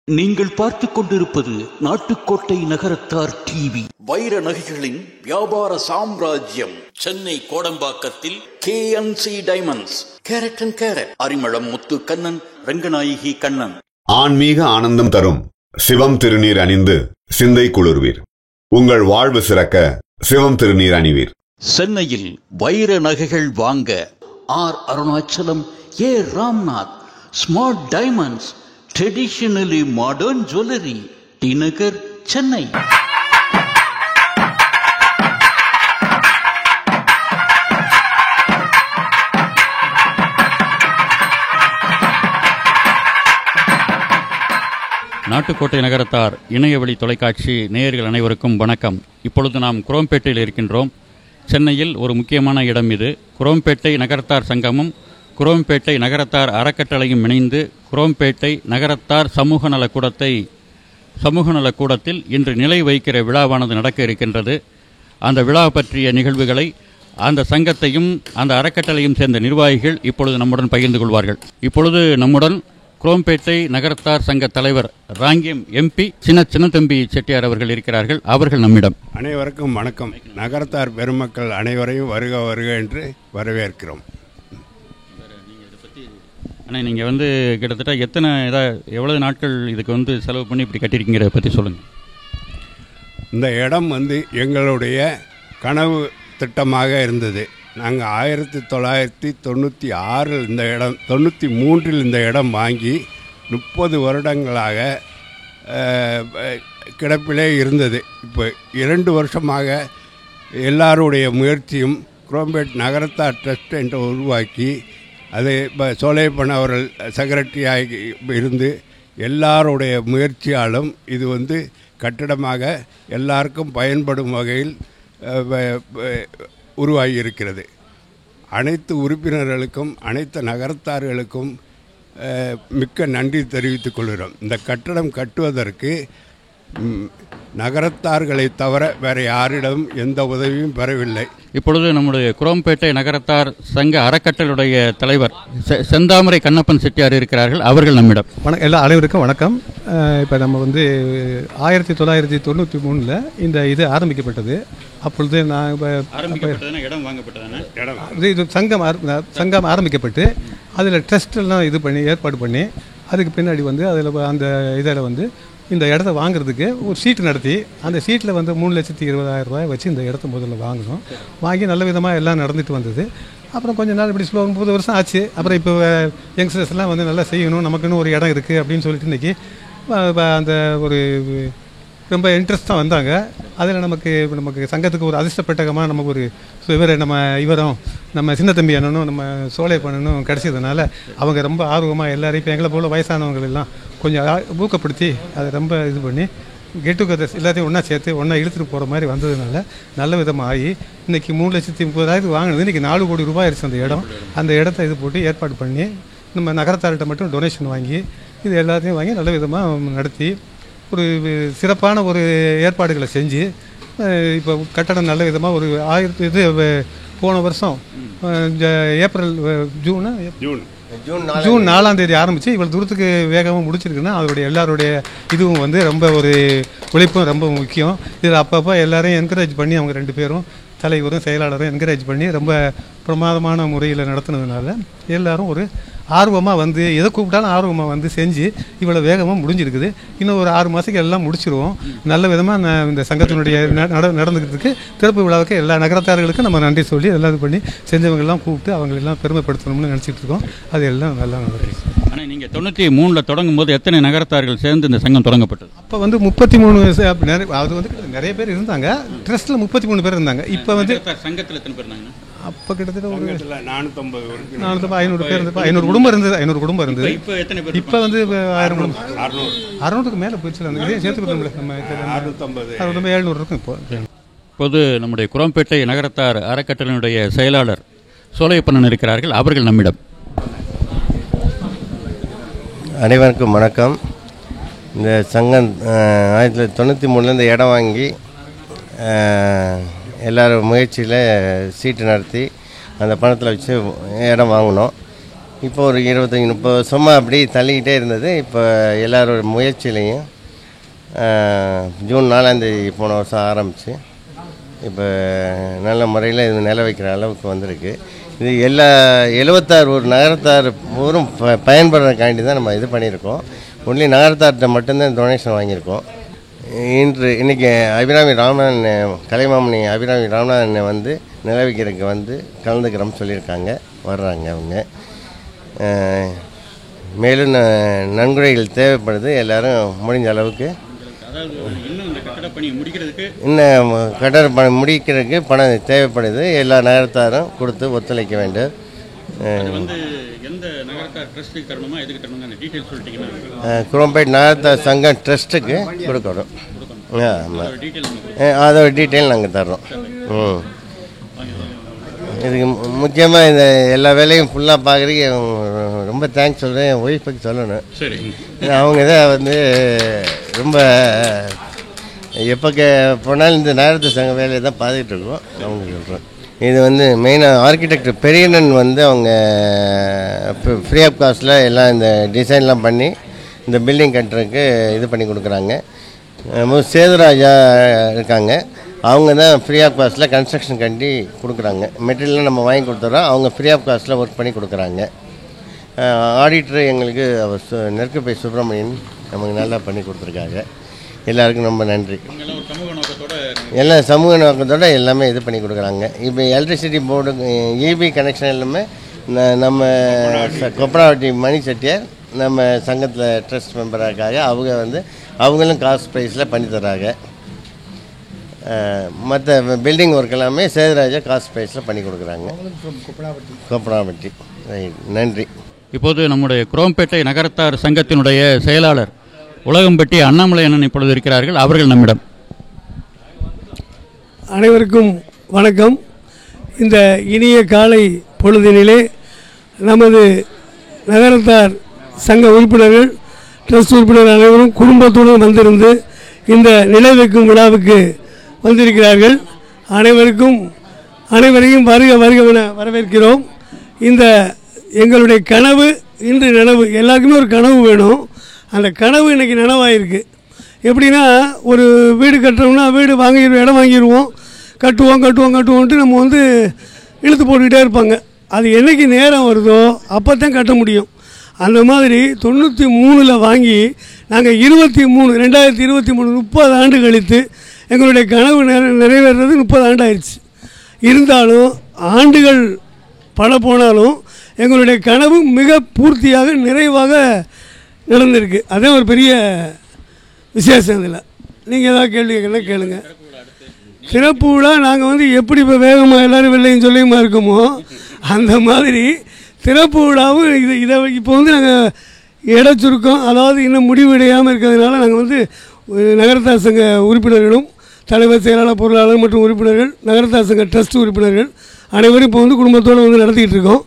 நீங்கள் பார்த்துக் கொண்டிருப்பது நாட்டுக்கோட்டை நகரத்தார் டிவி. வைர நகைகளின் வியாபார சாம்ராஜ்யம் சென்னை கோடம்பாக்கத்தில் KNC diamonds, carat and carat, Arimalam Muthu Kannan, Ranganayaki Kannan. ஆன்மீக ஆனந்தம் தரும் சிவம் திருநீர் அணிந்து சிந்தை குளிர்வீர். உங்கள் வாழ்வு சிறக்க சிவம் திருநீர் அணிவீர். சென்னையில் வைர நகைகள் வாங்க R. Arunachalam, A. Ramnath, smart diamonds, traditionally modern jewelry, T Nagar, Chennai. Nattukottai Nagarathar இணையவழி தொலைக்காட்சி நேயர்கள் அனைவருக்கும் வணக்கம். இப்பொழுது நாம் குரோம்பேட்டையில் இருக்கின்றோம். சென்னையில் ஒரு முக்கியமான இடம் இது. குரோம்பேட்டை நகரத்தார் சங்கமும் குரோம்பேட்டை நகரத்தார் அறக்கட்டளையும் இணைந்து குரோம்பேட்டை நகரத்தார் சமூக நலக்கூடத்தில் இன்று நிலை வைக்கிற விழாவானது நடக்க இருக்கின்றது. அந்த விழா பற்றிய நிகழ்வுகளை அந்த சங்கத்தையும் அந்த அறக்கட்டளையும் சேர்ந்த நிர்வாகிகள் இப்பொழுது நம்முடன் பகிர்ந்து கொள்வார்கள். இப்பொழுது நம்முடன் குரோம்பேட்டை நகரத்தார் சங்க தலைவர் ராங்கியம் MP சின்னத்தம்பி செட்டியார் அவர்கள் இருக்கிறார்கள். அவர்கள் நம்மிடம். அனைவருக்கும் வணக்கம். நகரத்தார் பெருமக்கள் அனைவரையும் வருக வருக என்று வரவேற்கிறோம். ஆனால் நீங்கள் கிட்டத்தட்ட எவ்வளவு நாட்கள் இதுக்கு செலவு பண்ணி இப்படி கட்டியிருக்கீங்கிறத பற்றி சொல்லுங்கள். இந்த இடம் எங்களுடைய கனவு திட்டமாக இருந்தது. நாங்கள் 1996 இந்த இடம் 93 இந்த இடம் வாங்கி 30 வருடங்களாக கிடப்பிலே இருந்தது. இப்போ 2 வருஷமாக எல்லாருடைய முயற்சியும் குரோம்பேட் நகரத்தார் ட்ரஸ்ட் என்று உருவாக்கி அது இப்போ சோலைப்பன் அவர்கள் செக்ரட்டரியாக இருந்து எல்லாருடைய முயற்சியாலும் இது கட்டிடமாக எல்லாருக்கும் பயன்படும் வகையில் உருவாகி இருக்கிறது. அனைத்து உறுப்பினர்களுக்கும் அனைத்து நகரத்தார்களுக்கும் மிக்க நன்றி தெரிவித்துக் கொள்கிறோம். இந்த கட்டடம் கட்டுவதற்கு நகரத்தார்களை தவிர வேறு யாரிடம் எந்த உதவியும் பெறவில்லை. இப்பொழுது நம்முடைய குரோம்பேட்டை நகரத்தார் சங்க அறக்கட்டளையுடைய தலைவர் செந்தாமரை கண்ணப்பன் செட்டியார் இருக்கிறார்கள். அவர்கள் நம்மிடம். எல்லா அனைவருக்கும் வணக்கம். இப்போ நம்ம 1993 இந்த இது ஆரம்பிக்கப்பட்டது. அப்பொழுது இது சங்கம் ஆரம்பிக்கப்பட்டு அதில் ட்ரஸ்ட் எல்லாம் இது பண்ணி ஏற்பாடு பண்ணி அதுக்கு பின்னாடி அதில் அந்த இதில் இந்த இடத்த வாங்குறதுக்கு ஒரு சீட்டு நடத்தி அந்த சீட்டில் 3,20,000 ரூபாய் வச்சு இந்த இடத்த முதல்ல வாங்கினோம். வாங்கி நல்ல விதமாக எல்லாம் நடந்துட்டு வந்தது. அப்புறம் கொஞ்ச நாள் இப்படி 30 வருஷம் ஆச்சு. அப்புறம் இப்போ யங்ஸ்டர்ஸ்லாம் நல்லா செய்யணும், நமக்குன்னு ஒரு இடம் இருக்குது அப்படின்னு சொல்லிட்டு இன்றைக்கி அந்த ஒரு ரொம்ப இன்ட்ரெஸ்ட்டாக வந்தாங்க. அதில் நமக்கு சங்கத்துக்கு ஒரு அதிர்ஷ்டப்பட்டகமாக நமக்கு ஒரு இவரும் நம்ம சின்னத்தம்பி அண்ணனும் நம்ம சோலை பண்ணனும் கிடச்சதுனால அவங்க ரொம்ப ஆர்வமாக எல்லாரையும் இப்போ எங்களை போல் வயசானவங்க எல்லாம் கொஞ்சம் ஊக்கப்படுத்தி அதை ரொம்ப இது பண்ணி கெட் டுகெதர்ஸ் எல்லாத்தையும் ஒன்றா சேர்த்து ஒன்றா இழுத்துட்டு போகிற மாதிரி வந்ததுனால நல்ல விதமாக ஆகி இன்றைக்கி 3,30,000 வாங்கினது இன்றைக்கி 4 கோடி ரூபாய் ஆயிடுச்சு அந்த இடம். அந்த இடத்த இது போட்டு ஏற்பாடு பண்ணி நம்ம நகரத்தார்கிட்ட மட்டும் டொனேஷன் வாங்கி இது எல்லாத்தையும் வாங்கி நல்ல விதமாக நடத்தி ஒரு சிறப்பான ஒரு ஏற்பாடுகளை செஞ்சு இப்போ கட்டடம் நல்ல விதமாக ஒரு போன வருஷம் ஜூன் 4ஆம் தேதி ஆரம்பித்து இவ்வளோ தூரத்துக்கு வேகமாக முடிச்சிருக்குன்னா அதோடைய எல்லாருடைய இதுவும் ரொம்ப ஒரு உழைப்பும் ரொம்ப முக்கியம். இதில் அப்பப்போ எல்லாரையும் என்கரேஜ் பண்ணி அவங்க 2 பேரும் தலைவரும் செயலாளரும் என்கரேஜ் பண்ணி ரொம்ப பிரமாதமான முறையில் நடத்துனதுனால எல்லோரும் ஒரு ஆர்வமாக எதை கூப்பிட்டாலும் ஆர்வமாக செஞ்சு இவ்வளோ வேகமாக முடிஞ்சிருக்குது. இன்னும் ஒரு 6 மாதத்துக்கு எல்லாம் முடிச்சிருவோம். நல்ல விதமாக இந்த சங்கத்தினுடைய நடந்துக்கிறதுக்கு திறப்பு விழாவுக்கு எல்லா நகரத்தார்களுக்கும் நம்ம நன்றி சொல்லி எல்லாம் பண்ணி செஞ்சவங்கெல்லாம் கூப்பிட்டு அவங்களெல்லாம் பெருமைப்படுத்தணும்னு நினச்சிட்டு இருக்கோம். அது எல்லாம் நல்லா நடக்குது. ஆனால் நீங்கள் 93 தொடங்கும் போது எத்தனை நகரத்தார்கள் சேர்ந்து இந்த சங்கம் தொடங்கப்பட்டது? அப்போ 33 அது நிறைய பேர் இருந்தாங்க. ட்ரஸ்ட்டில் 33 பேர் இருந்தாங்க. இப்போ சங்கத்தில் எத்தனை பேர் இருந்தாங்க? அப்போ கிட்டத்தட்ட ஒரு 450 500 பேர் இருந்தது. 500 குடும்பம் இருந்தது. 500 குடும்பம் இருந்தது. இப்போ 1000 குடும்பம் 600க்கு மேலே போயிடுச்சு. அந்த இதையும் சேர்த்துக்கிட்டோம்ல நம்ம 700 இருக்கும். இப்போது நம்முடைய குரோம்பேட்டை நகரத்தார் அறக்கட்டளையினுடைய செயலாளர் சோலையப்பண்ணன் இருக்கிறார்கள். அவர்கள் நம்மிடம். அனைவருக்கும் வணக்கம். இந்த சங்கம் 1993 இந்த இடம் வாங்கி எல்லாரும் முயற்சியில் சீட்டு நடத்தி அந்த பணத்தில் வச்சு இடம் வாங்கினோம். இப்போ ஒரு 25-30 வருஷமாக அப்படி தள்ளிக்கிட்டே இருந்தது. இப்போ எல்லாரோட முயற்சியிலையும் ஜூன் 4 போன வருஷம் ஆரம்பித்து இப்போ நல்ல முறையில் இது நில வைக்கிற அளவுக்கு வந்திருக்கு. இது எல்லா 76 ஒரு நகரத்தார் ஊரும் பயன்படுறதுக்காண்டி தான் நம்ம இது பண்ணியிருக்கோம். ஒன்லி நகரத்தார்கிட்ட மட்டும்தான் டொனேஷன் வாங்கியிருக்கோம். இன்றைக்கி அபிராமி ராமநாதன் கலைமாமணி அபிராமி ராமநாதன் வந்து நில வைக்கிறதுக்கு வந்து கலந்துக்கிறோம்னு சொல்லியிருக்காங்க. வர்றாங்க அவங்க. மேலும் நன்கொடைகள் தேவைப்படுது. எல்லோரும் முடிஞ்ச அளவுக்கு இன்னும் கட்டட பணி முடிக்கிறதுக்கு பணம் தேவைப்படுது. எல்லா நகரத்தாரும் கொடுத்து ஒத்துழைக்க வேண்டும். குரோம்பேட் நகரத்தார் சங்கம் ட்ரஸ்ட்டுக்கு கொடுக்குறோம். அதோட டீட்டெயில் நாங்கள் தர்றோம். இதுக்கு முக்கியமாக இந்த எல்லா வேலையும் ஃபுல்லாக பார்க்குறதுக்கு ரொம்ப தேங்க்ஸ் சொல்கிறேன். என் ஒய்ஃபுக்கு சொல்லணும். அவங்க தான் வந்து ரொம்ப எப்போ போனாலும் இந்த நகரத்தார் சங்க வேலையை தான் பார்த்துக்கிட்டு இருக்கோம். அவங்க சொல்கிறோம். இது வந்து மெயினாக ஆர்கிடெக்ட் பெரியண்ணன் வந்து அவங்க ஃப்ரீ ஆஃப் காஸ்ட்டில் எல்லாம் இந்த டிசைன்லாம் பண்ணி இந்த பில்டிங் கட்டுறதுக்கு இது பண்ணி கொடுக்குறாங்க. சேதுராஜா இருக்காங்க. அவங்க தான் ஃப்ரீ ஆஃப் காஸ்ட்டில் கன்ஸ்ட்ரக்ஷன் கட்டி கொடுக்குறாங்க. மெட்டீரியல்லாம் நம்ம வாங்கி கொடுத்துட்றோம். அவங்க ஃப்ரீ ஆஃப் காஸ்ட்டில் ஒர்க் பண்ணி கொடுக்குறாங்க. ஆடிட்டர் எங்களுக்கு அவர் நெருக்கப்பை சுப்பிரமணியன் நமக்கு நல்லா பண்ணி கொடுத்துருக்காங்க. எல்லாருக்கும் ரொம்ப நன்றி. எல்லாம் சமூக நோக்கத்தோடு எல்லாமே இது பண்ணி கொடுக்குறாங்க. இப்போ எலக்ட்ரிசிட்டி போர்டு இபி கனெக்ஷன் எல்லாமே நம்ம கொப்பராவட்டி மணி செட்டியார் நம்ம சங்கத்தில் ட்ரஸ்ட் மெம்பராக அவங்க வந்து அவங்களும் காஸ்ட் ப்ரைஸில் பண்ணி தராங்க. மற்ற பில்டிங் ஒர்க் எல்லாமே சேதுராஜா காஸ்ட் ப்ரைஸில் பண்ணி கொடுக்குறாங்க. கொப்பராவட்டி. நன்றி. இப்போது நம்முடைய குரோம்பேட்டை நகரத்தார் சங்கத்தினுடைய செயலாளர் உலகம்பட்டி அண்ணாமலை அண்ணன் இப்பொழுது இருக்கிறார்கள். அவர்கள் நம்மிடம். அனைவருக்கும் வணக்கம். இந்த இனிய காலை பொழுதினிலே நமது நகரத்தார் சங்க உறுப்பினர்கள் ட்ரஸ்ட் உறுப்பினர்கள் அனைவரும் குடும்பத்துடன் வந்திருந்து இந்த நிலை வைக்கும் விழாவுக்கு வந்திருக்கிறார்கள். அனைவரையும் வருக வருகவென வரவேற்கிறோம். இந்த எங்களுடைய கனவு இன்று நனவு. எல்லாருக்குமே ஒரு கனவு வேணும். அந்த கனவு இன்றைக்கி நனவாயிருக்கு. எப்படின்னா ஒரு வீடு கட்டுறோம்னா வீடு வாங்கிடுவோம், இடம் வாங்கிடுவோம், கட்டுவோன்ட்டு நம்ம வந்து இழுத்து போட்டுக்கிட்டே இருப்பாங்க. அது என்றைக்கு நேரம் வருதோ அப்போ தான் கட்ட முடியும். அந்த மாதிரி 93 வாங்கி நாங்கள் 2023 30 ஆண்டு கழித்து எங்களுடைய கனவு நிறைவேறது 30 ஆண்டு ஆயிடுச்சு. இருந்தாலும் ஆண்டுகள் பல போனாலும் எங்களுடைய கனவு மிக பூர்த்தியாக நிறைவாக நடந்திருக்கு. அதுதான் ஒரு பெரிய விசேஷம். இதில் நீங்கள் ஏதாவது கேள்வி கேட்கலாம் கேளுங்க. சிறப்பு விழா நாங்கள் வந்து எப்படி இப்போ வேகமாக எல்லோரும் வெள்ளையும் சொல்லியுமா இருக்கோமோ அந்த மாதிரி சிறப்பு விழாவும் இதை இப்போ வந்து நாங்கள் இட சுருக்கம், அதாவது இன்னும் முடிவடையாமல் இருக்கிறதுனால நாங்கள் வந்து நகரத்தார் சங்க உறுப்பினர்களும் தலைவர் செயலாளர் பொருளாளர் மற்றும் உறுப்பினர்கள் நகரத்தார் சங்க ட்ரஸ்ட் உறுப்பினர்கள் அனைவரும் இப்போ வந்து குடும்பத்தோடு வந்து நடத்திக்கிட்டு இருக்கோம்.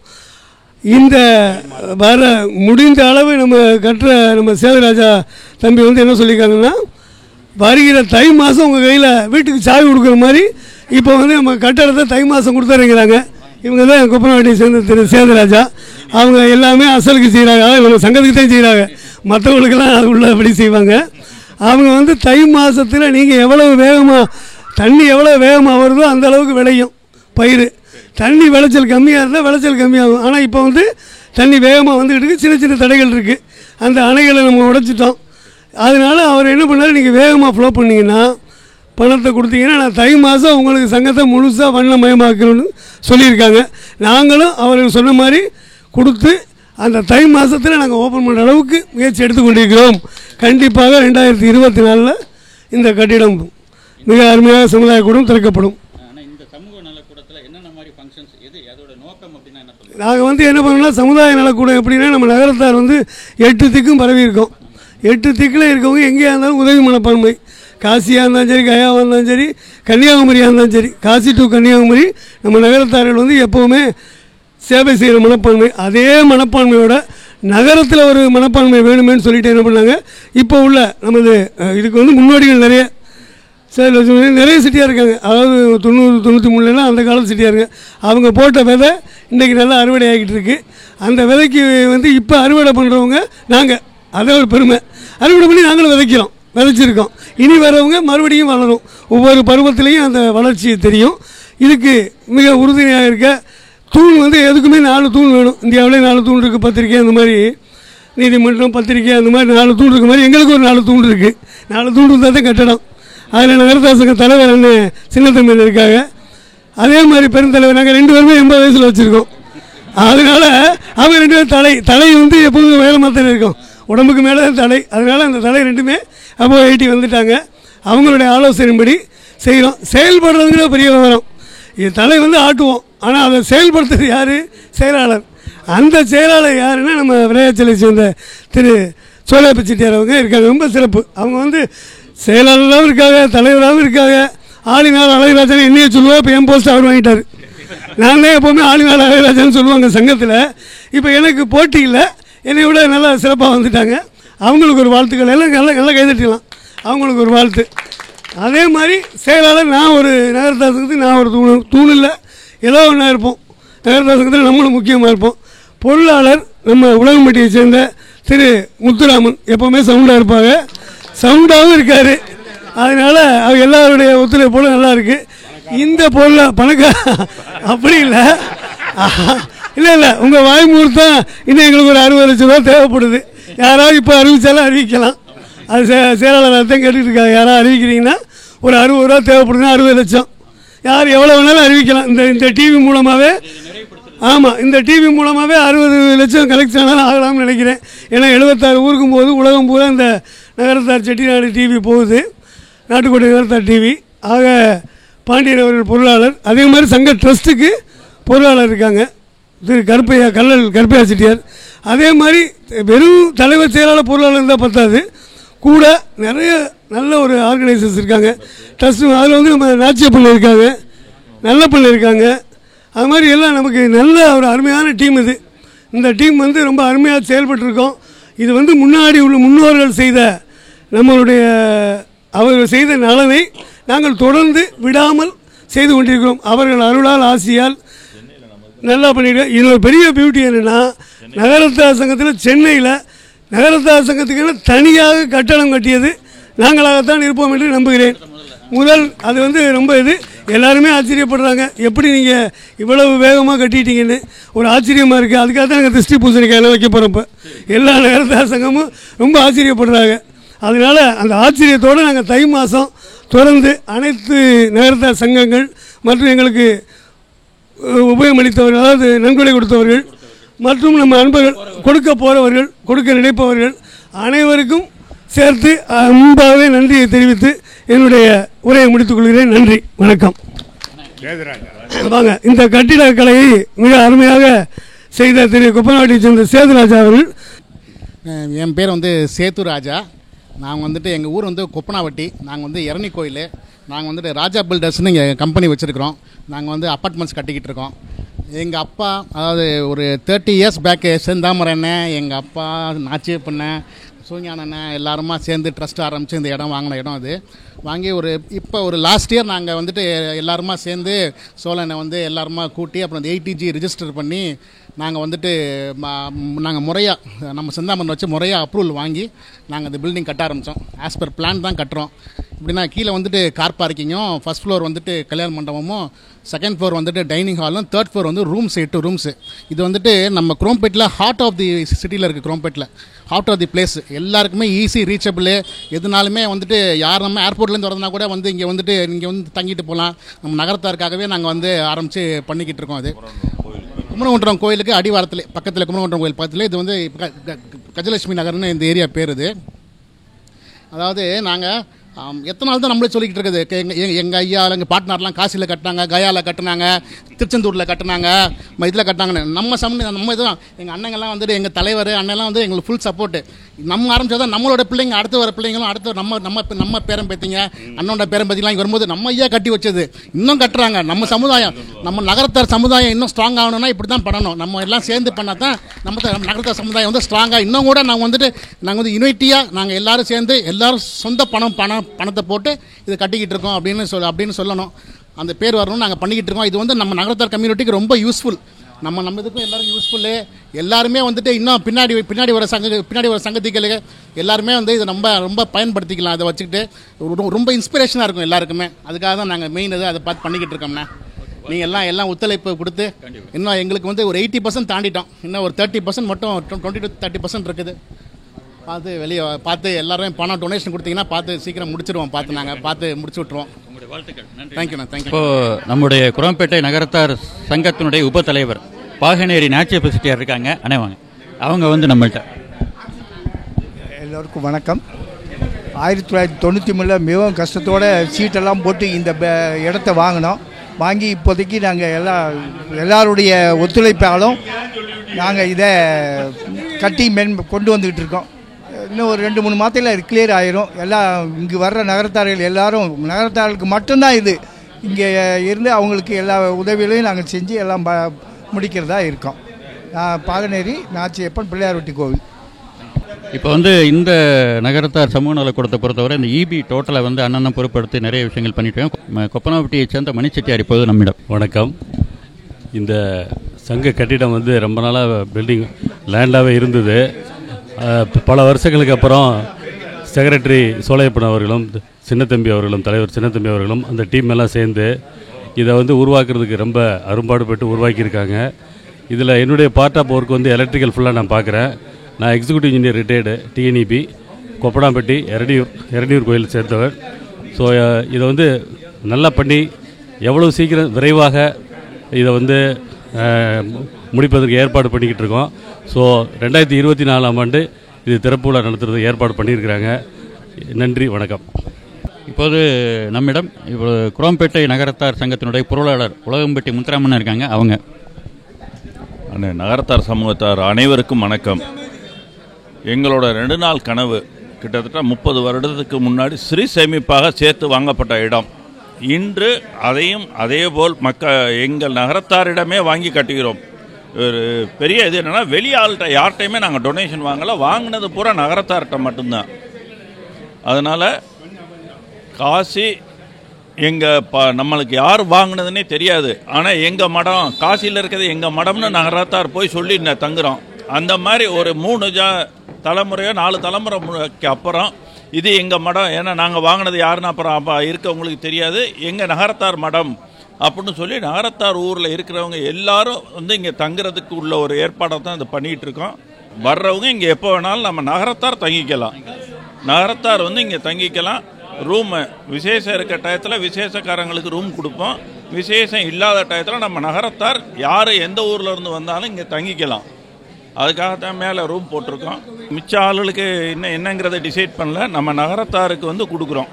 இந்த வர முடிந்த அளவு நம்ம சேதுராஜா தம்பி வந்து என்ன சொல்லியிருக்காங்கன்னா, வருகிற தை மாதம் உங்கள் கையில் வீட்டுக்கு சாவி கொடுக்குற மாதிரி இப்போ வந்து நம்ம கட்டடத்தை தை மாதம் கொடுத்துறீங்கிறாங்க. இவங்க தான் கொப்பரவாட்டியை சேர்ந்த திரு சேதுராஜா. அவங்க எல்லாமே அசலுக்கு செய்கிறாங்க. இவங்க சங்கத்துக்கு தான் செய்கிறாங்க, மற்றவங்களுக்கெல்லாம் அது உள்ளபடி செய்வாங்க. அவங்க வந்து தை மாதத்தில் நீங்கள் எவ்வளவு வேகமாக தண்ணி எவ்வளோ வேகமாக வருதோ அந்த அளவுக்கு விளையும் பயிர். தண்ணி விளைச்சல் கம்மியாக இருந்தால் விளைச்சல் கம்மியாகும். ஆனால் இப்போ வந்து தண்ணி வேகமாக வந்துக்கிட்டு இருக்குது. சின்ன சின்ன தடைகள் இருக்குது. அந்த அணைகளை நம்ம உடைச்சிட்டோம். அதனால் அவர் என்ன பண்ணார், நீங்கள் வேகமாக ஃப்ளோ பண்ணிங்கன்னா பணத்தை கொடுத்தீங்கன்னா நான் தை மாதம் உங்களுக்கு சங்கத்தை முழுசாக வண்ணமயமாக்கணும்னு சொல்லியிருக்காங்க. நாங்களும் அவர்கள் சொன்ன மாதிரி கொடுத்து அந்த தை மாதத்தில் நாங்கள் ஓப்பன் பண்ணுற அளவுக்கு முயற்சி எடுத்துக்கொண்டிருக்கிறோம். கண்டிப்பாக 2024 இந்த கட்டிடம் மிக அருமையாக சமுதாய கூடம் திறக்கப்படும். நாங்கள் வந்து என்ன பண்ணோம்னா சமுதாய நலக்கூடம் எப்படின்னா நம்ம நகரத்தார் வந்து 8 திக்கும் பரவி இருக்கோம். 8 திக்கில் இருக்கவங்க எங்கேயா இருந்தாலும் உதவி மனப்பான்மை. காசியாக இருந்தாலும் சரி, கயாவாக இருந்தாலும் சரி, கன்னியாகுமரியாக இருந்தாலும் சரி, காசி டு கன்னியாகுமரி நம்ம நகரத்தார்கள் வந்து எப்போவுமே சேவை செய்கிற மனப்பான்மை. அதே மனப்பான்மையோட நகரத்தில் ஒரு மனப்பான்மை வேணுமேன்னு சொல்லிட்டு என்ன பண்ணாங்க, இப்போ உள்ள நமது இதுக்கு வந்து முன்னோடிகள் நிறைய சிட்டியாக இருக்காங்க. அதாவது 90 93 அந்த காலத்து சிட்டியாக இருக்காங்க. அவங்க போட்ட விதை இன்றைக்கி நல்லா அறுவடை ஆகிட்டு இருக்குது. அந்த விதைக்கு வந்து இப்போ அறுவடை பண்ணுறவங்க நாங்கள், அதை ஒரு பெருமை. அறுவடை பண்ணி நாங்களும் விதைச்சிருக்கோம். இனி வரவங்க மறுபடியும் வளரும். ஒவ்வொரு பருவத்திலையும் அந்த வளர்ச்சி தெரியும். இதுக்கு மிக உறுதுணையாக இருக்க தூண் வந்து எதுக்குமே 4 தூண் வேணும். இந்தியாவிலே 4 தூண் இருக்குது. பத்திரிக்கை அந்த மாதிரி, நீதிமன்றம், பத்திரிக்கை அந்த மாதிரி 4 தூண் இருக்க மாதிரி எங்களுக்கு ஒரு 4 தூண் இருக்குது. 4 தூண் இருந்தால் தான் கட்டடம். அதில் நகரத்தார் சங்க தலைவர் அண்ணன் சின்னத்தம்பியில் இருக்காங்க. அதே மாதிரி பெருந்தலைவர் நாங்கள் 2 பேருமே 80 வயசில் வச்சுருக்கோம். அதனால் அவங்க 2 பேரும் தலை வந்து எப்போதும் வேலை மாத்திரம் இருக்கும், உடம்புக்கு மேலே தான் தலை. அதனால் அந்த தலை 2மே அப்போ 80 வந்துட்டாங்க. அவங்களுடைய ஆலோசனைப்படி செய்கிறோம். செயல்படுறதுங்கிற பெரிய விவரம். இது தலை வந்து ஆட்டுவோம், ஆனால் அதை செயல்படுத்துறது யார்? செயலாளர். அந்த செயலாளர் யாருன்னா நம்ம விளையாச்சலை சேர்ந்த திரு சோலைப்ப செட்டியார் அவங்க இருக்காங்க. ரொம்ப சிறப்பு. அவங்க வந்து செயலாளராகவும் இருக்காங்க, தலைவராகவும் இருக்காங்க. ஆளினார் அழகராஜன் என்னையே சொல்லுவாள். இப்போ என் போஸ்ட் அவர் வாங்கிட்டார். நான் தான் எப்போவுமே ஆளினார் அழகராஜன் சொல்லுவாங்க சங்கத்தில். இப்போ எனக்கு போட்டி இல்லை, என்னை விட நல்லா சிறப்பாக வந்துட்டாங்க. அவங்களுக்கு ஒரு வாழ்த்துக்கள். எல்லாம் நல்லா கைதட்டிடலாம். அவங்களுக்கு ஒரு வாழ்த்து. அதே மாதிரி செயலாளர் நான் ஒரு நகரத்தார் சங்கத்துக்கு நான் ஒரு தூண் இல்லை, ஏதோ ஒன்றா இருப்போம். நகரத்தார் சங்கத்தில் நம்மளும் முக்கியமாக இருப்போம். பொருளாளர் நம்ம உலகம்பட்டியை சேர்ந்த திரு முத்துராமன் எப்போவுமே சவுண்டாக இருப்பாங்க, சவுண்டாகவும் இருக்கார். அதனால் அவங்க எல்லாருடைய ஒத்துழைப்போடு நல்லா இருக்குது. இந்த பணக்கார அப்படி இல்லை இல்லை உங்கள் வாய்மூர்த்தம் இன்னும் எங்களுக்கு ஒரு 60 லட்சம் ரூபா தேவைப்படுது. யாராவது இப்போ அறிவித்தாலும் அறிவிக்கலாம். அது செயலாளர் தான் கேட்டுட்டு இருக்காங்க. யாராவது அறிவிக்கிறீங்கன்னா ஒரு 60 ரூபா தேவைப்படுதுன்னா 60 லட்சம் யார் எவ்வளோ வேணாலும் அறிவிக்கலாம். இந்த டிவி மூலமாகவே, ஆமாம், இந்த டிவி மூலமாகவே 60 லட்சம் கலெக்ஷன் ஆனாலும் ஆகலாம்னு நினைக்கிறேன். ஏன்னா 76 ஊருக்கும் போது உலகம் பூரா இந்த நகரத்தார் செட்டிநாடு டிவி போகுது, நாட்டுக்கோட்டை நகரத்தார் டிவி. ஆக பாண்டியன் அவர்கள் பொருளாளர். அதே மாதிரி சங்க ட்ரஸ்ட்டுக்கு பொருளாளர் இருக்காங்க திரு கருப்பையா செட்டியார். அதே மாதிரி வெறும் தலைவர் செயலாளர் பொருளாளர் இருந்தால் பத்தாது, கூட நிறைய நல்ல ஒரு ஆர்கனைசர்ஸ் இருக்காங்க ட்ரஸ்ட். அதில் வந்து நம்ம நாச்சிய பிள்ளை இருக்காங்க, நல்ல பிள்ளை இருக்காங்க. அது மாதிரி எல்லாம் நமக்கு நல்ல ஒரு அருமையான டீம் இது. இந்த டீம் வந்து ரொம்ப அருமையாக செயல்பட்டுருக்கோம். இது வந்து முன்னாடி உள்ள முன்னோர்கள் செய்த நம்மளுடைய அவர்கள் செய்த நலனை நாங்கள் தொடர்ந்து விடாமல் செய்து கொண்டிருக்கிறோம். அவர்கள் அருளால் ஆசியால் நல்லா பண்ணியிருக்கோம். இதில் பெரிய பியூட்டி என்னென்னா, நகரத்தார் சங்கத்தில் சென்னையில் நகரத்தார் சங்கத்துக்கு தனியாக கட்டணம் கட்டியது நாங்களாகத்தான் இருப்போம் என்று நம்புகிறேன். முதல் அது வந்து ரொம்ப எல்லாருமே ஆச்சரியப்படுறாங்க, எப்படி நீங்கள் இவ்வளவு வேகமாக கட்டிட்டீங்கன்னு ஒரு ஆச்சரியமாக இருக்குது. அதுக்காக தான் நாங்கள் திருஷ்டி பூசணிக்காயெல்லாம் வைக்க போகிறோம். இப்போ எல்லா நகரத்தார் சங்கமும் ரொம்ப ஆச்சரியப்படுறாங்க. அதனால் அந்த ஆச்சரியத்தோடு நாங்கள் தை மாதம் தொடர்ந்து அனைத்து நகரத்தார் சங்கங்கள் மற்றும் எங்களுக்கு உபயோகமளித்தவர்கள், அதாவது நன்கொடை கொடுத்தவர்கள் மற்றும் நம்ம நண்பர்கள், கொடுக்க போகிறவர்கள், கொடுக்க நினைப்பவர்கள் அனைவருக்கும் சேர்த்து முன்பாகவே நன்றியை தெரிவித்து என்னுடைய உரையை முடித்துக் கொள்கிறேன். நன்றி, வணக்கம். வாங்க, இந்த கட்டிடக்கலையை மிக அருமையாக செய்த திரு குப்பநாட்டியை சேர்ந்த சேதுராஜா அவர்கள். என் பேர் வந்து சேத்துராஜா. நாங்கள் வந்துட்டு எங்கள் ஊர் வந்து கொப்பனாவட்டி. நாங்கள் வந்து இரணி கோயில். நாங்கள் வந்துட்டு ராஜா பில்டர்ஸ்னு இங்கே கம்பெனி வச்சுருக்கிறோம். நாங்கள் வந்து அப்பார்ட்மெண்ட்ஸ் கட்டிக்கிட்டு இருக்கோம். எங்கள் அப்பா, அதாவது ஒரு 30 இயர்ஸ் பேக்கு செந்தாமரை அண்ணன், எங்கள் அப்பா, நாச்சிய பண்ணேன், சூஞான அண்ணன் எல்லாருமா சேர்ந்து ட்ரஸ்ட் ஆரம்பித்து இந்த இடம் வாங்கின இடம். அது வாங்கி இப்போ ஒரு லாஸ்ட் இயர் நாங்கள் வந்துட்டு எல்லாருமா சேர்ந்து சோழனை வந்து எல்லாருமா கூட்டி அப்புறம் அந்த 80G ரிஜிஸ்டர் பண்ணி நாங்கள் வந்துட்டு நாங்கள் முறையாக நம்ம செந்தாமரை வச்சு முறையாக அப்ரூவல் வாங்கி நாங்கள் அந்த பில்டிங் கட்ட ஆரம்பித்தோம். ஆஸ் பர் பிளான் தான் கட்டுறோம். இப்படின்னா கீழே வந்துட்டு கார் பார்க்கிங்கும், ஃபஸ்ட் ஃப்ளோர் வந்துட்டு கல்யாண மண்டபமும், செகண்ட் ஃப்ளோர் வந்துட்டு டைனிங் ஹாலும், தேர்ட் ஃப்ளோர் வந்து ரூம்ஸ் 8 ரூம்ஸு. இது வந்துட்டு நம்ம குரோம்பேட்டில் ஹார்ட் ஆஃப் தி சிட்டியில் இருக்குது. குரோம்பேட்டில் ஹார்ட் ஆஃப் தி பிளேஸ், எல்லாருக்குமே ஈஸி ரீச்சபிள். எதுனாலுமே வந்துட்டு யார் நம்ம ஏர்போர்ட்லேருந்து வரதுனா கூட வந்து இங்கே வந்துட்டு இங்கே வந்து தங்கிட்டு போகலாம். நம்ம நகரத்தாருக்காகவே நாங்கள் வந்து ஆரம்பித்து பண்ணிக்கிட்டு இருக்கோம். அது குமரகுன்றம் கோயிலுக்கு அடிவாரத்தில் பக்கத்தில், குமரகுன்றம் கோயில் பக்கத்தில். இது வந்து கஜலட்சுமி நகர்னு இந்த ஏரியா பேர். இது அதாவது நாங்கள் எத்தனை நாள் தான் நம்மளே சொல்லிக்கிட்டு இருக்குது. எங்கள் ஐயா எங்கள் பார்ட்னர்லாம் காசியில் கட்டினாங்க, கயாவில் கட்டினாங்க, திருச்செந்தூரில் கட்டினாங்க, இதில் கட்டினாங்கன்னு. நம்ம இதுதான் எங்கள் அண்ணங்கள்லாம் வந்துட்டு எங்கள் தலைவர் அண்ணெல்லாம் வந்து எங்களுக்கு ஃபுல் சப்போர்ட்டு. நம்ம ஆரம்பிச்சா தான் நம்மளோட பிள்ளைங்க, அடுத்து வர பிள்ளைங்களும், அடுத்து நம்ம பேரம் பேத்திங்க, அண்ணனோட பேரம் பேத்திலாம் இங்கே வரும்போது நம்ம ஐயா கட்டி வச்சது இன்னும் கட்டுறாங்க. நம்ம சமுதாயம், நம்ம நகரத்தார் சமுதாயம் இன்னும் ஸ்ட்ராங் ஆகணும்னா இப்படி தான் பண்ணணும். நம்ம எல்லாம் சேர்ந்து பண்ணால் தான் நம்ம நகரத்தார் சமுதாயம் வந்து ஸ்ட்ராங்காக இன்னும் கூட நாங்கள் வந்து யூனிட்டியாக நாங்கள் எல்லோரும் சேர்ந்து எல்லோரும் சொந்த பணத்தை போட்டு இதை கட்டிக்கிட்டு இருக்கோம் அப்படின்னு சொல்லணும். அந்த பேர் வரணும்னு நாங்கள் பண்ணிக்கிட்டு இருக்கோம். இது வந்து நம்ம நகரத்தார் கம்யூனிட்டிக்கு ரொம்ப யூஸ்ஃபுல். நம்ம இதுக்கும் எல்லாருக்கும் யூஸ்ஃபுல்லு. எல்லாருமே வந்துட்டு இன்னும் பின்னாடி வர சங்கதிகளுக்கு எல்லாருமே வந்து இதை ரொம்ப பயன்படுத்திக்கலாம். அதை வச்சுக்கிட்டு ரொம்ப இன்ஸ்பிரேஷனாக இருக்கும் எல்லாருக்குமே. அதுக்காக தான் நாங்கள் மெயின் அதை பார்த்து பண்ணிக்கிட்டு இருக்கோம்ண்ணா. நீங்கள் எல்லாம் ஒத்துழைப்பு கொடுத்து இன்னும் எங்களுக்கு வந்து ஒரு 80% தாண்டிட்டோம். இன்னும் ஒரு 30% மட்டும் 20 to 30% இருக்குது. பார்த்து எல்லாரும் பணம் டொனேஷன் கொடுத்தீங்கன்னா பார்த்து சீக்கிரம் முடிச்சிடுவோம். பார்த்து முடிச்சு விட்ருவோம். தேங்க்யூண்ணா. தேங்க்யூ. இப்போ நம்முடைய குரோம்பேட்டை நகரத்தார் சங்கத்தினுடைய உப தலைவர் பாகனேரி நேச்சுரல் செட்டியார் இருக்காங்க. அனைவாங்க அவங்க வந்து நம்மள்கிட்ட. எல்லோருக்கும் வணக்கம். 1993 மிகவும் கஷ்டத்தோடு சீட்டெல்லாம் போட்டு இந்த இடத்த வாங்கி இப்போதைக்கு நாங்கள் எல்லாருடைய ஒத்துழைப்பாலும் நாங்கள் இதை கட்டி கொண்டு வந்துக்கிட்டு இருக்கோம். இன்னும் ஒரு 2-3 மாதத்தில் கிளியர் ஆயிரும். எல்லாம் இங்கே வர்ற நகரத்தார்களுக்கு மட்டும்தான் இது. இங்கே இருந்து அவங்களுக்கு எல்லா உதவிகளையும் நாங்கள் செஞ்சு எல்லாம் முடிக்கிறதா இருக்கோம். பாகனேரி நாச்சியப்பன் பிள்ளையார்வட்டி கோவில். இப்போ வந்து இந்த நகரத்தார் சமூக நலக்கூடத்தை பொறுத்தவரை இந்த இபி டோட்டலை வந்து அண்ணன் பொறுப்படுத்தி நிறைய விஷயங்கள் பண்ணிட்டு இருக்கோம். கொப்பனாவட்டியை சேர்ந்த மணி செட்டியார் இப்போது நம்மிடம். வணக்கம். இந்த சங்க கட்டிடம் வந்து ரொம்ப நாளாக பில்டிங் லேண்டாகவே இருந்தது. பல வருஷங்களுக்கு அப்புறம் செக்ரட்டரி சோலையப்பன் அவர்களும் சின்னத்தம்பி அவர்களும் தலைவர் சின்னத்தம்பி அவர்களும் அந்த டீம் எல்லாம் சேர்ந்து இதை வந்து உருவாக்குறதுக்கு ரொம்ப அரும்பாடுபட்டு உருவாக்கியிருக்காங்க. இதில் என்னுடைய பார்ட் ஆஃப் ஒர்க் வந்து எலக்ட்ரிக்கல் ஃபுல்லாக நான் பார்க்குறேன். நான் executive engineer retired TNEB Koppanampatti Eradiyur கோயில் சேர்ந்தவர். ஸோ இதை வந்து நல்லா பண்ணி எவ்வளோ சீக்கிரம் விரைவாக இதை வந்து முடிப்பதற்கு ஏற்பாடு பண்ணிக்கிட்டு இருக்கோம். ஸோ 2024ஆம் ஆண்டு இது திறப்பு விழா நடத்துறதுக்கு ஏற்பாடு பண்ணியிருக்கிறாங்க. நன்றி, வணக்கம். இப்போது நம்மிடம் இப்போ குரோம்பேட்டை நகரத்தார் சங்கத்தினுடைய பொருளாளர் உலகம்பட்டி முத்துராமன் இருக்காங்க. அவங்க நகரத்தார் சமூகத்தார் அனைவருக்கும் வணக்கம். எங்களோட 2 நாள் கனவு கிட்டத்தட்ட 30 வருடத்துக்கு முன்னாடி சிறு சேமிப்பாக சேர்த்து வாங்கப்பட்ட இடம். இன்று அதையும் அதேபோல் எங்கள் நகரத்தாரிடமே வாங்கி கட்டுகிறோம். ஒரு பெரிய இது என்னென்னா, வெளியாள்கிட்ட யார்கிட்டையுமே நாங்கள் டொனேஷன் வாங்கினது பூரா நகரத்தார்கிட்ட மட்டும்தான். அதனால் காசி நம்மளுக்கு யார் வாங்கினதுன்னே தெரியாது. ஆனால் எங்கள் மடம் காசியில் இருக்கிறது எங்கள் மடம்னு நகரத்தார் போய் சொல்லி தங்குறோம். அந்த மாதிரி ஒரு 3 தலைமுறையோ 4 தலைமுறைக்கு அப்புறம் இது எங்கள் மடம், ஏன்னா நாங்கள் வாங்கினது யாருன்னு அப்புறம் இருக்கவங்களுக்கு தெரியாது, எங்கள் நகரத்தார் மடம் அப்படின்னு சொல்லி நகரத்தார் ஊரில் இருக்கிறவங்க எல்லாரும் வந்து இங்கே தங்குறதுக்கு உள்ள ஒரு ஏற்பாடை தான் இதை பண்ணிகிட்டு இருக்கோம். வர்றவங்க இங்கே எப்போ வேணாலும் நம்ம நகரத்தார் தங்கிக்கலாம். நகரத்தார் வந்து இங்கே தங்கிக்கலாம். ரூமு விசேஷம் இருக்க டயத்தில் விசேஷக்காரங்களுக்கு ரூம் கொடுப்போம். விசேஷம் இல்லாத டயத்தில் நம்ம நகரத்தார் யார் எந்த ஊரில் இருந்து வந்தாலும் இங்கே தங்கிக்கலாம். அதுக்காகத்தான் மேலே ரூம் போட்டிருக்கோம். மிச்ச ஆளுகளுக்கு இன்னும் என்னங்கிறத டிசைட் பண்ணல, நம்ம நகரத்தாருக்கு வந்து கொடுக்குறோம்.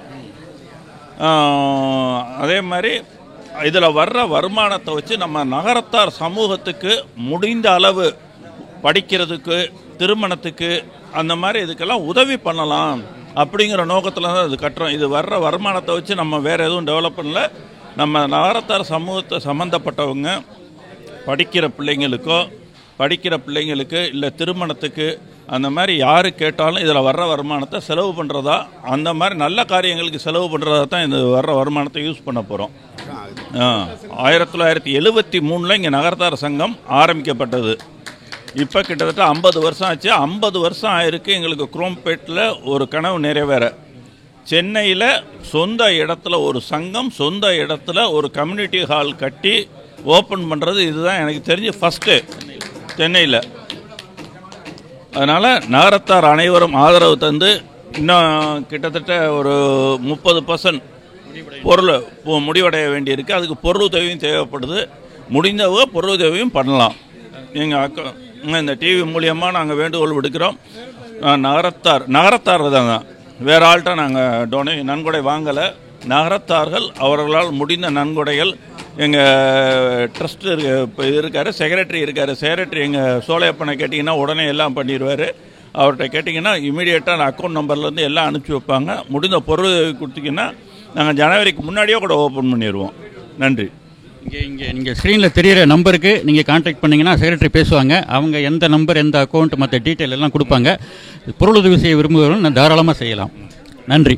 அதே மாதிரி இதில் வர்ற வருமானத்தை வச்சு நம்ம நகரத்தார் சமூகத்துக்கு முடிந்த அளவு படிக்கிறதுக்கு, திருமணத்துக்கு, அந்த மாதிரி இதுக்கெல்லாம் உதவி பண்ணலாம் அப்படிங்கிற நோக்கத்தில் தான் இது கட்டுறோம். இது வர்ற வருமானத்தை வச்சு நம்ம வேறு எதுவும் டெவலப் பண்ணல. நம்ம நகரத்தார் சமூகத்தை சம்மந்தப்பட்டவங்க படிக்கிற பிள்ளைங்களுக்கு இல்லை திருமணத்துக்கு, அந்த மாதிரி யார் கேட்டாலும் இதில் வர்ற வருமானத்தை செலவு பண்ணுறதா, அந்த மாதிரி நல்ல காரியங்களுக்கு செலவு பண்ணுறதா தான் இந்த வர்ற வருமானத்தை யூஸ் பண்ண போகிறோம். 1973 இங்கே நகரத்தார் சங்கம் ஆரம்பிக்கப்பட்டது. இப்போ கிட்டத்தட்ட 50 வருஷம் ஆச்சு. 50 வருஷம் ஆயிருக்கு எங்களுக்கு குரோம்பேட்டில் ஒரு கனவு நிறைவேற. சென்னையில் சொந்த இடத்துல ஒரு சங்கம், சொந்த இடத்துல ஒரு கம்யூனிட்டி ஹால் கட்டி ஓப்பன் பண்ணுறது இதுதான் எனக்கு தெரிஞ்சு ஃபஸ்ட்டு சென்னையில். அதனால் நகரத்தார் அனைவரும் ஆதரவு தந்து இன்னும் கிட்டத்தட்ட ஒரு 30% பொருள் முடிவடைய வேண்டியிருக்கு. அதுக்கு பொருள் உதவியும் தேவைப்படுது. முடிந்தவங்க பொருள் உதவியும் பண்ணலாம். எங்கள் இந்த டிவி மூலியமாக நாங்கள் வேண்டுகோள் விடுக்கிறோம். நகரத்தார் தான், வேறு ஆள்கிட்ட நாங்கள் நன்கொடை வாங்கலை. நகரத்தார்கள் அவர்களால் முடிந்த நன்கொடைகள், எங்கள் ட்ரஸ்ட் இருக்கார், செக்ரட்டரி எங்கள் சோலையப்பனை கேட்டிங்கன்னா உடனே எல்லாம் பண்ணிடுவார். அவர்கிட்ட கேட்டிங்கன்னா இமீடியட்டாக அக்கௌண்ட் நம்பர்லேருந்து எல்லாம் அனுப்பிச்சி வைப்பாங்க. முடிந்த பொருள் கொடுத்தீங்கன்னா நாங்கள் ஜனவரிக்கு முன்னாடியே கூட ஓப்பன் பண்ணிடுவோம். நன்றி. இங்கே நீங்கள் ஸ்க்ரீனில் தெரிகிற நம்பருக்கு நீங்கள் கான்டாக்ட் பண்ணிங்கன்னா செக்ரட்டரி பேசுவாங்க. அவங்க எந்த நம்பர், எந்த அக்கௌண்ட், மற்ற டீட்டெயில் எல்லாம் கொடுப்பாங்க. பொருளுதவி செய்ய விரும்புகிறவர்கள் தாராளமாக செய்யலாம். நன்றி.